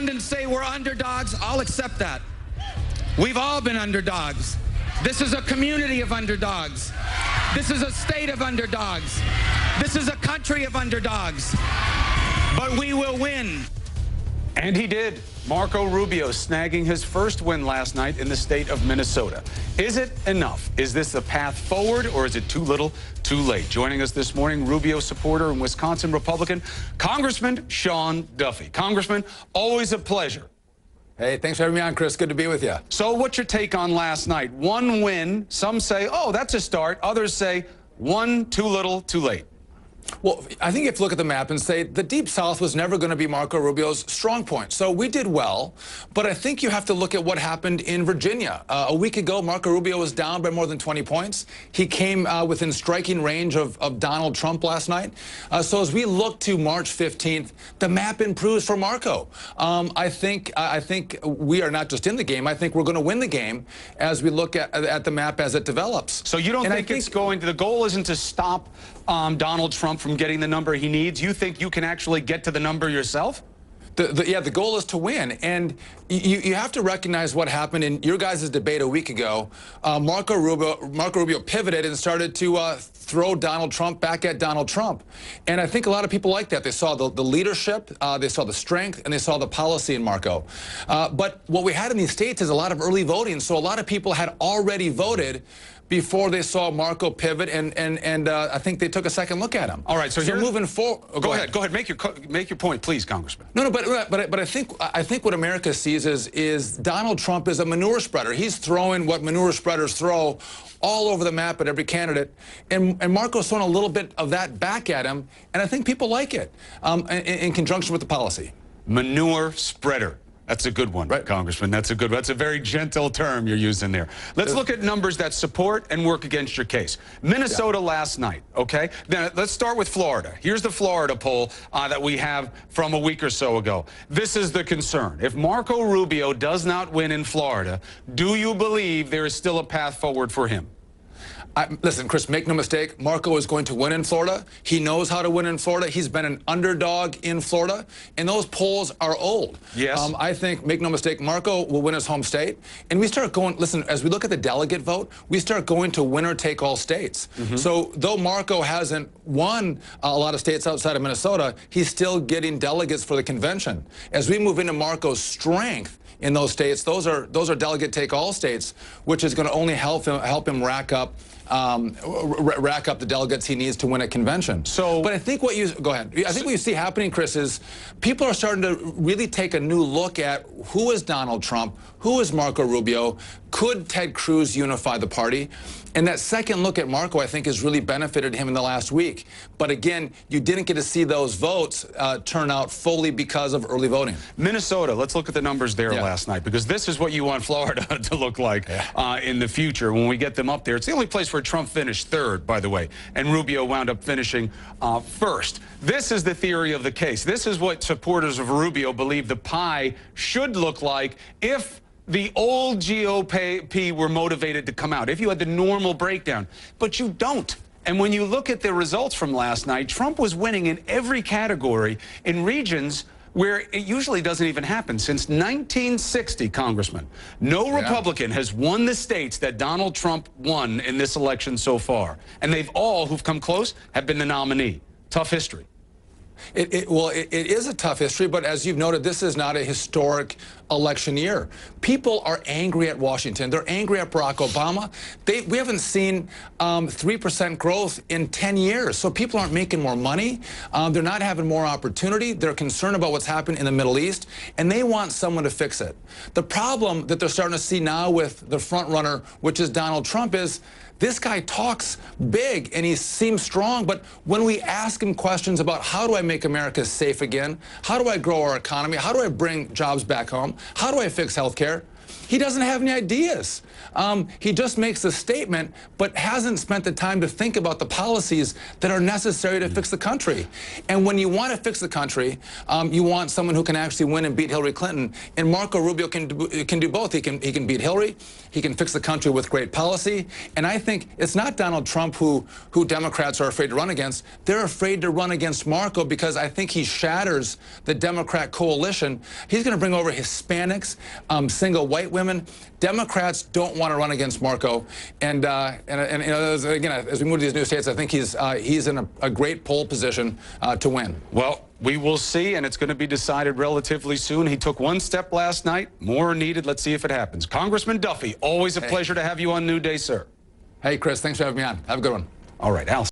around and say we're underdogs, I'll accept that. We've all been underdogs. This is a community of underdogs. This is a state of underdogs. This is a country of underdogs. But we will win. And he did. Marco Rubio snagging his first win last night in the state of Minnesota. Is it enough? Is this a path forward, or is it too little, too late? Joining us this morning, Rubio supporter and Wisconsin Republican, Congressman Sean Duffy. Congressman, always a pleasure. Hey, thanks for having me on, Chris. Good to be with you. So what's your take on last night? One win. Some say, oh, that's a start. Others say, one too little, too late. Well, I think you have to look at the map and say the Deep South was never going to be Marco Rubio's strong point. So we did well, but I think you have to look at what happened in Virginia. A week ago, Marco Rubio was down by more than 20 points. He came within striking range of Donald Trump last night. So as we look to March 15th, the map improves for Marco. I think we are not just in the game. I think we're going to win the game as we look at the map as it develops. So you don't think it's going to, the goal isn't to stop Donald Trump from getting the number he needs? You think you can actually get to the number yourself? Yeah, the goal is to win. And you have to recognize what happened in your guys' debate a week ago. Marco Rubio pivoted and started to throw Donald Trump back at Donald Trump. And I think a lot of people like that. They saw the leadership, they saw the strength, and they saw the policy in Marco. But what we had in these states is a lot of early voting. So a lot of people had already voted before they saw Marco pivot, and I think they took a second look at him. All right, so here, moving forward. Oh, go ahead. Make your point, please, Congressman. No, but I think what America sees is Donald Trump is a manure spreader. He's throwing what manure spreaders throw all over the map at every candidate, and Marco's throwing a little bit of that back at him, and I think people like it in conjunction with the policy. Manure spreader. That's a good one, right, Congressman. That's a good one. That's a very gentle term you're using there. Let's look at numbers that support and work against your case. Minnesota last night, okay? Now, let's start with Florida. Here's the Florida poll that we have from a week or so ago. This is the concern. If Marco Rubio does not win in Florida, do you believe there is still a path forward for him? Listen, Chris, make no mistake, Marco is going to win in Florida. He knows how to win in Florida. He's been an underdog in Florida, and those polls are old. Yes. I think, make no mistake, Marco will win his home state. And we start going, listen, as we look at the delegate vote, we start going to winner-take-all states. So though Marco hasn't won a lot of states outside of Minnesota, he's still getting delegates for the convention. As we move into Marco's strength in those states, those are delegate-take-all states, which is going to only help him rack up the delegates he needs to win a convention. So, but I think what you go ahead. I think what you see happening, Chris, is people are starting to really take a new look at who is Donald Trump, who is Marco Rubio, could Ted Cruz unify the party? And that second look at Marco, I think, has really benefited him in the last week. But again, you didn't get to see those votes turn out fully because of early voting. Minnesota, let's look at the numbers there last night, because this is what you want Florida to look like in the future when we get them up there. It's the only place where Trump finished third, by the way, and Rubio wound up finishing first. This is the theory of the case. This is what supporters of Rubio believe the pie should look like if the old GOP were motivated to come out, if you had the normal breakdown. But you don't. And when you look at the results from last night, Trump was winning in every category in regions where it usually doesn't even happen. Since 1960, Congressman, no Republican has won the states that Donald Trump won in this election so far. And they've all, who've come close, have been the nominee. Tough history. Well, it is a tough history, but as you've noted, this is not a historic election year. People are angry at Washington. They're angry at Barack Obama. We haven't seen 3% growth in 10 years. So people aren't making more money. They're not having more opportunity. They're concerned about what's happening in the Middle East, and they want someone to fix it. The problem that they're starting to see now with the front runner, which is Donald Trump, is this guy talks big and he seems strong, but when we ask him questions about how do I make America safe again, how do I grow our economy, how do I bring jobs back home, how do I fix health care, he doesn't have any ideas. He just makes a statement, but hasn't spent the time to think about the policies that are necessary to fix the country. And when you want to fix the country, you want someone who can actually win and beat Hillary Clinton. And Marco Rubio can do both. He can beat Hillary. He can fix the country with great policy. And I think it's not Donald Trump who Democrats are afraid to run against. They're afraid to run against Marco because I think he shatters the Democrat coalition. He's going to bring over Hispanics, single white women. Democrats don't want to run against Marco. And you know, again, as we move to these new states, I think he's in a great pole position to win. Well, we will see, and it's going to be decided relatively soon. He took one step last night. More are needed. Let's see if it happens. Congressman Duffy, always a pleasure to have you on New Day, sir. Hey, Chris, thanks for having me on. Have a good one. All right, Al.